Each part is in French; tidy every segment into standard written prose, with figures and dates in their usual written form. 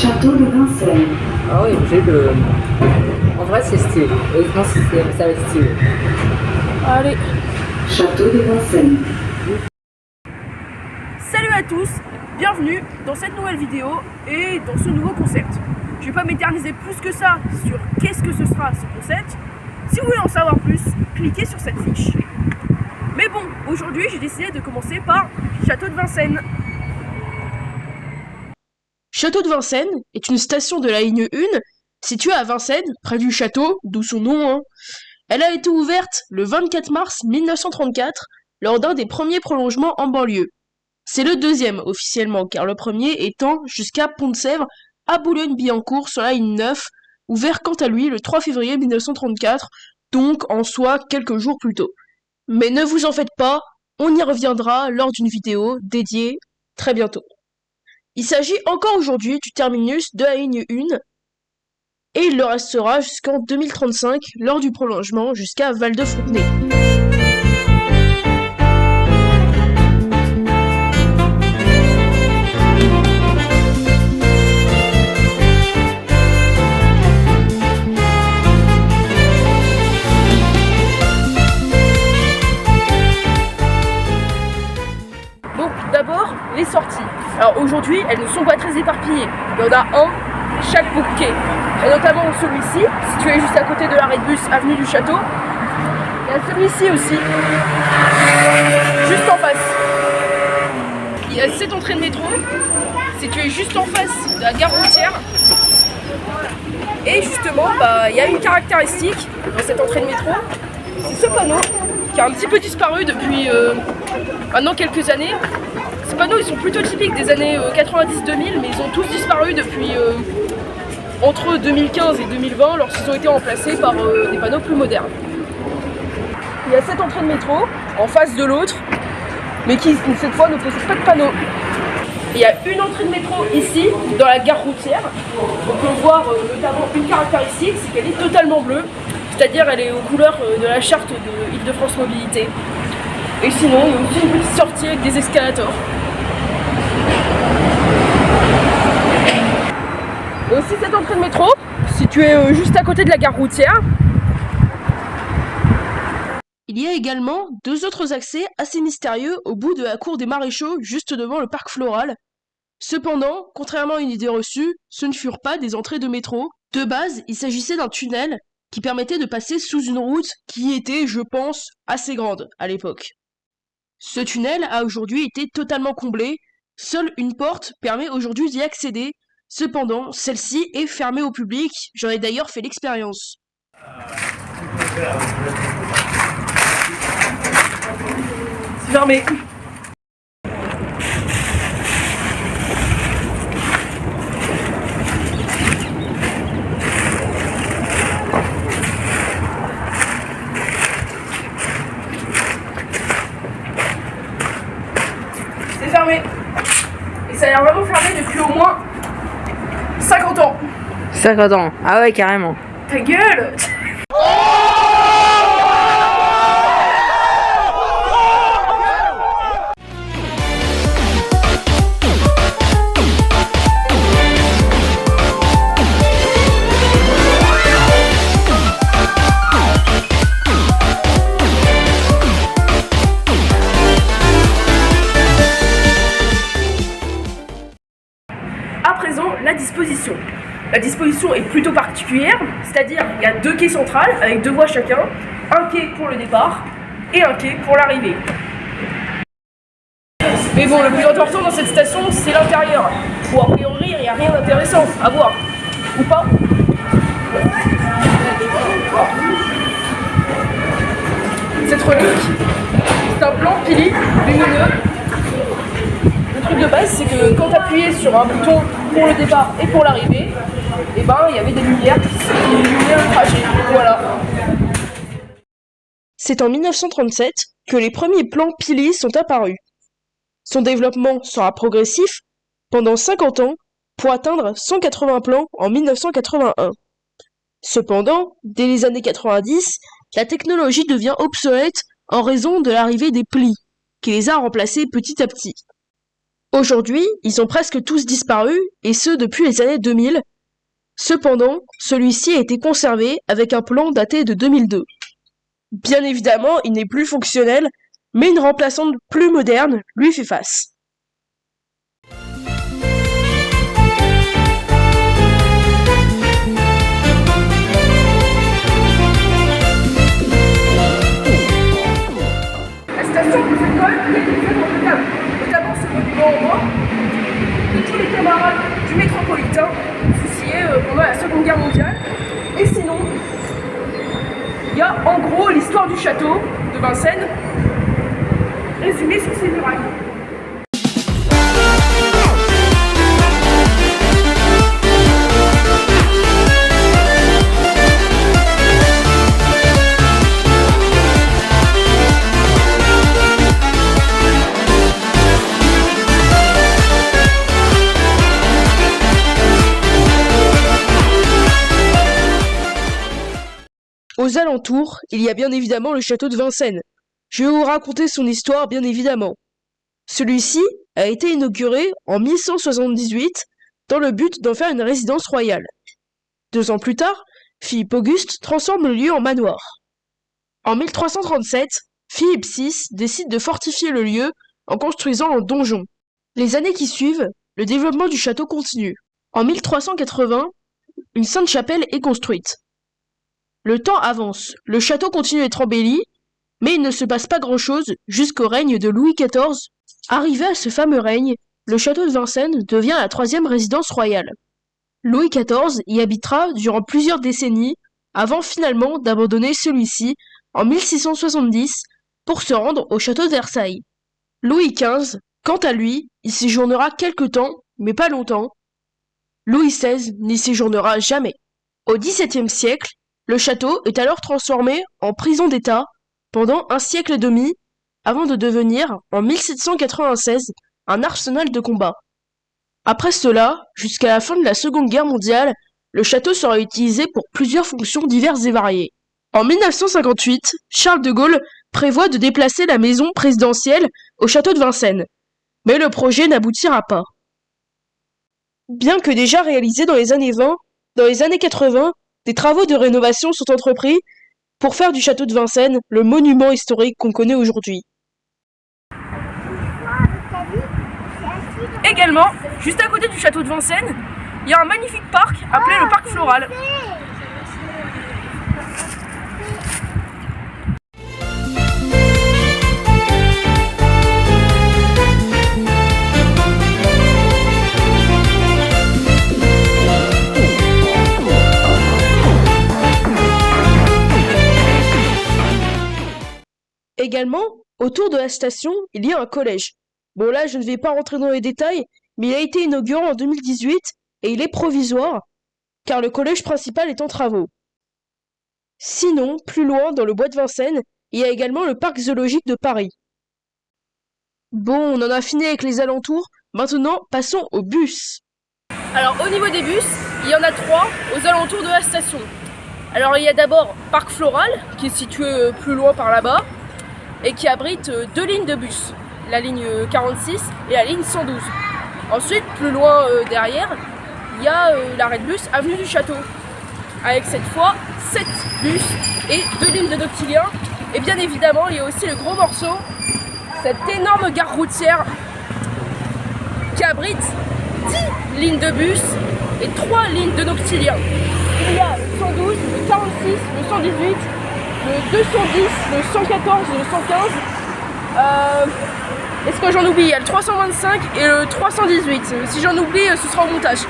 Château de Vincennes. Ah oui, j'ai le... En vrai, c'est stylé. Honnêtement, ça va être stylé. Allez. Château de Vincennes. Salut à tous, bienvenue dans cette nouvelle vidéo et dans ce nouveau concept. Je vais pas m'éterniser plus que ça sur qu'est-ce que ce sera ce concept. Si vous voulez en savoir plus, cliquez sur cette fiche. Mais bon, aujourd'hui j'ai décidé de commencer par Château de Vincennes. Château de Vincennes est une station de la ligne 1 située à Vincennes, près du château, d'où son nom. Hein. Elle a été ouverte le 24 mars 1934 lors d'un des premiers prolongements en banlieue. C'est le deuxième officiellement, car le premier étant jusqu'à Pont-de-Sèvres, à Boulogne-Billancourt sur la ligne 9, ouvert quant à lui le 3 février 1934, donc en soi quelques jours plus tôt. Mais ne vous en faites pas, on y reviendra lors d'une vidéo dédiée très bientôt. Il s'agit encore aujourd'hui du terminus de la ligne 1, et il le restera jusqu'en 2035 lors du prolongement jusqu'à Val-de-Fontenay. D'abord, les sorties. Alors aujourd'hui, elles ne sont pas très éparpillées. Il y en a un chaque bouquet. Et notamment celui-ci, situé juste à côté de l'arrêt de bus avenue du Château. Il y a celui-ci aussi, juste en face. Il y a cette entrée de métro, située juste en face de la gare routière. Et justement, il y a une caractéristique dans cette entrée de métro, c'est ce panneau qui a un petit peu disparu depuis maintenant quelques années. Ces panneaux ils sont plutôt typiques des années 90-2000, mais ils ont tous disparu depuis entre 2015 et 2020 lorsqu'ils ont été remplacés par des panneaux plus modernes. Il y a cette entrée de métro en face de l'autre, mais qui cette fois ne possède pas de panneau. Il y a une entrée de métro ici, dans la gare routière. On peut voir notamment une caractéristique, c'est qu'elle est totalement bleue, c'est-à-dire elle est aux couleurs de la charte de Île-de-France Mobilité. Et sinon, il y a aussi une petite sortie avec des escalators. Et aussi cette entrée de métro, située juste à côté de la gare routière. Il y a également deux autres accès assez mystérieux au bout de la cour des Maréchaux, juste devant le parc floral. Cependant, contrairement à une idée reçue, ce ne furent pas des entrées de métro. De base, il s'agissait d'un tunnel qui permettait de passer sous une route qui était, je pense, assez grande à l'époque. Ce tunnel a aujourd'hui été totalement comblé, seule une porte permet aujourd'hui d'y accéder, cependant celle-ci est fermée au public, j'en ai d'ailleurs fait l'expérience. C'est fermé. C'est fermé. Et ça a l'air vraiment fermé depuis au moins 50 ans. 50 ans. Ah ouais, carrément. Ta gueule! À présent, la disposition. La disposition est plutôt particulière, c'est-à-dire il y a deux quais centrales avec deux voies chacun, un quai pour le départ et un quai pour l'arrivée. Mais bon, le plus important dans cette station, c'est l'intérieur. Bon, a priori, il n'y a rien d'intéressant à voir. Ou pas? Cette relique, c'est un plan Pili lumineux. Le truc de base, c'est que quand tu appuyais sur un bouton pour le départ et pour l'arrivée, et il y avait des lumières qui illuminaient le trajet. Voilà. C'est en 1937 que les premiers plans Pili sont apparus. Son développement sera progressif pendant 50 ans pour atteindre 180 plans en 1981. Cependant, dès les années 90, la technologie devient obsolète en raison de l'arrivée des plis, qui les a remplacés petit à petit. Aujourd'hui, ils ont presque tous disparu, et ce depuis les années 2000. Cependant, celui-ci a été conservé avec un plan daté de 2002. Bien évidemment, il n'est plus fonctionnel, mais une remplaçante plus moderne lui fait face. La station possède quand même quelques œuvres notables, notamment ce monument en bois de tous les camarades du métropolitain fusillés pendant la Seconde Guerre mondiale. Et sinon, il y a en gros l'histoire du château de Vincennes résumée sur ses murailles. Aux alentours, il y a bien évidemment le château de Vincennes. Je vais vous raconter son histoire bien évidemment. Celui-ci a été inauguré en 1178 dans le but d'en faire une résidence royale. 2 ans plus tard, Philippe Auguste transforme le lieu en manoir. En 1337, Philippe VI décide de fortifier le lieu en construisant un donjon. Les années qui suivent, le développement du château continue. En 1380, une sainte chapelle est construite. Le temps avance, le château continue d'être embelli, mais il ne se passe pas grand-chose jusqu'au règne de Louis XIV. Arrivé à ce fameux règne, le château de Vincennes devient la 3e résidence royale. Louis XIV y habitera durant plusieurs décennies, avant finalement d'abandonner celui-ci en 1670 pour se rendre au château de Versailles. Louis XV, quant à lui, y séjournera quelque temps, mais pas longtemps. Louis XVI n'y séjournera jamais. Au XVIIe siècle, le château est alors transformé en prison d'État pendant un siècle et demi, avant de devenir, en 1796, un arsenal de combat. Après cela, jusqu'à la fin de la Seconde Guerre mondiale, le château sera utilisé pour plusieurs fonctions diverses et variées. En 1958, Charles de Gaulle prévoit de déplacer la maison présidentielle au château de Vincennes, mais le projet n'aboutira pas. Bien que déjà réalisé dans les années 20, dans les années 80, des travaux de rénovation sont entrepris pour faire du château de Vincennes le monument historique qu'on connaît aujourd'hui. Également, juste à côté du château de Vincennes, il y a un magnifique parc appelé le parc floral. Également, autour de la station, il y a un collège. Bon là, je ne vais pas rentrer dans les détails, mais il a été inauguré en 2018 et il est provisoire, car le collège principal est en travaux. Sinon, plus loin, dans le bois de Vincennes, il y a également le parc zoologique de Paris. Bon, on en a fini avec les alentours, maintenant passons au bus. Alors au niveau des bus, il y en a 3 aux alentours de la station. Alors il y a d'abord Parc Floral, qui est situé plus loin par là-bas, et qui abrite 2 lignes de bus, la ligne 46 et la ligne 112. Ensuite, plus loin derrière, il y a l'arrêt de bus avenue du Château, avec cette fois 7 bus et 2 lignes de Noctilien. Et bien évidemment, il y a aussi le gros morceau, cette énorme gare routière qui abrite 10 lignes de bus et 3 lignes de Noctilien. Il y a le 112, le 46, le 118, le 210, le 114 et le 115. Est-ce que j'en oublie? Il y a le 325 et le 318. Si j'en oublie, ce sera au montage.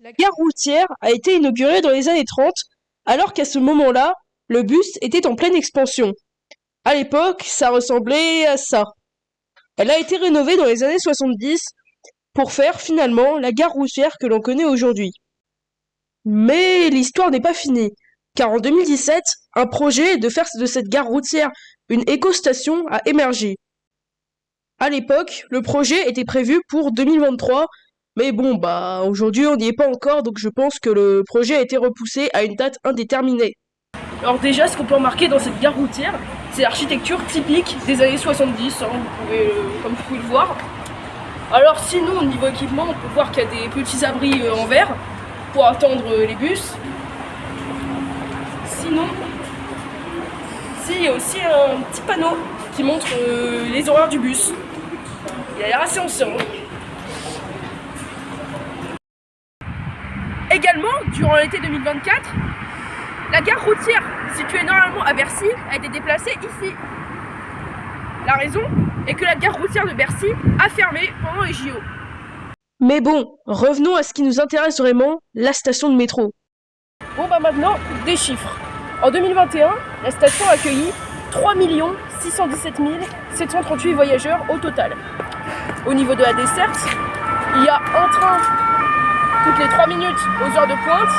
La gare routière a été inaugurée dans les années 30, alors qu'à ce moment-là, le bus était en pleine expansion. À l'époque, ça ressemblait à ça. Elle a été rénovée dans les années 70 pour faire finalement la gare routière que l'on connaît aujourd'hui. Mais l'histoire n'est pas finie, car en 2017, un projet de faire de cette gare routière une éco-station a émergé. À l'époque, le projet était prévu pour 2023, mais bon, aujourd'hui on n'y est pas encore, donc je pense que le projet a été repoussé à une date indéterminée. Alors déjà, ce qu'on peut remarquer dans cette gare routière, c'est l'architecture typique des années 70, hein, comme vous pouvez le voir. Alors sinon, au niveau équipement, on peut voir qu'il y a des petits abris en verre pour attendre les bus. Sinon, il y a aussi un petit panneau qui montre les horaires du bus. Il a l'air assez ancien. Également, durant l'été 2024, la gare routière située normalement à Bercy a été déplacée ici. La raison est que la gare routière de Bercy a fermé pendant les JO. Mais bon, revenons à ce qui nous intéresse vraiment, la station de métro. Bon maintenant, des chiffres. En 2021, la station a accueilli 3 617 738 voyageurs au total. Au niveau de la desserte, il y a un train toutes les 3 minutes aux heures de pointe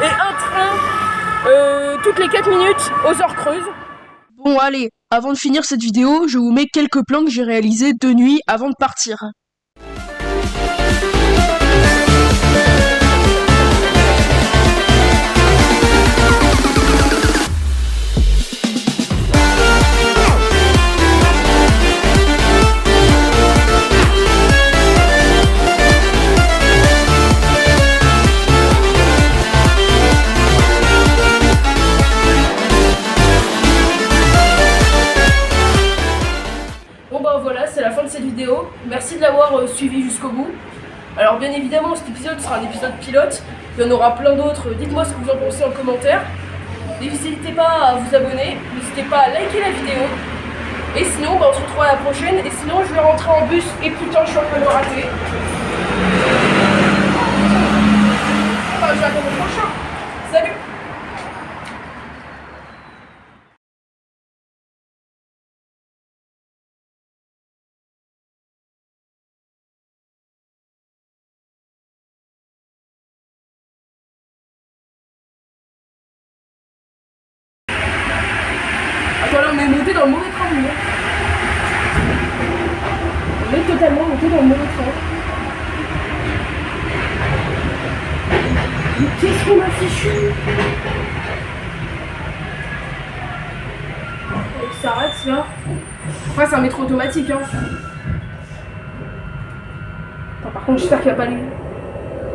et un train toutes les 4 minutes aux heures creuses. Bon allez, avant de finir cette vidéo, je vous mets quelques plans que j'ai réalisés de nuit avant de partir. Voilà, c'est la fin de cette vidéo. Merci de l'avoir suivi jusqu'au bout. Alors bien évidemment, cet épisode sera un épisode pilote. Il y en aura plein d'autres. Dites-moi ce que vous en pensez en commentaire. N'hésitez pas à vous abonner. N'hésitez pas à liker la vidéo. Et sinon, on se retrouve à la prochaine. Et sinon, je vais rentrer en bus. Et putain, je suis en train de rater. Je vais attendre le prochain. Salut! Attends, là on est monté dans le mauvais train, nous. On est totalement monté dans le mauvais train. Mais qu'est-ce qu'on a fichu? Il s'arrête là. Après c'est un métro automatique hein. Attends, par contre j'espère qu'il va pas aller.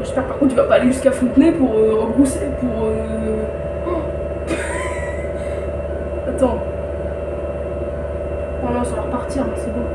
J'espère par contre il va pas aller jusqu'à Fontenay pour rebrousser pour Oh. Attends. Oh non, ça va repartir, mais c'est bon.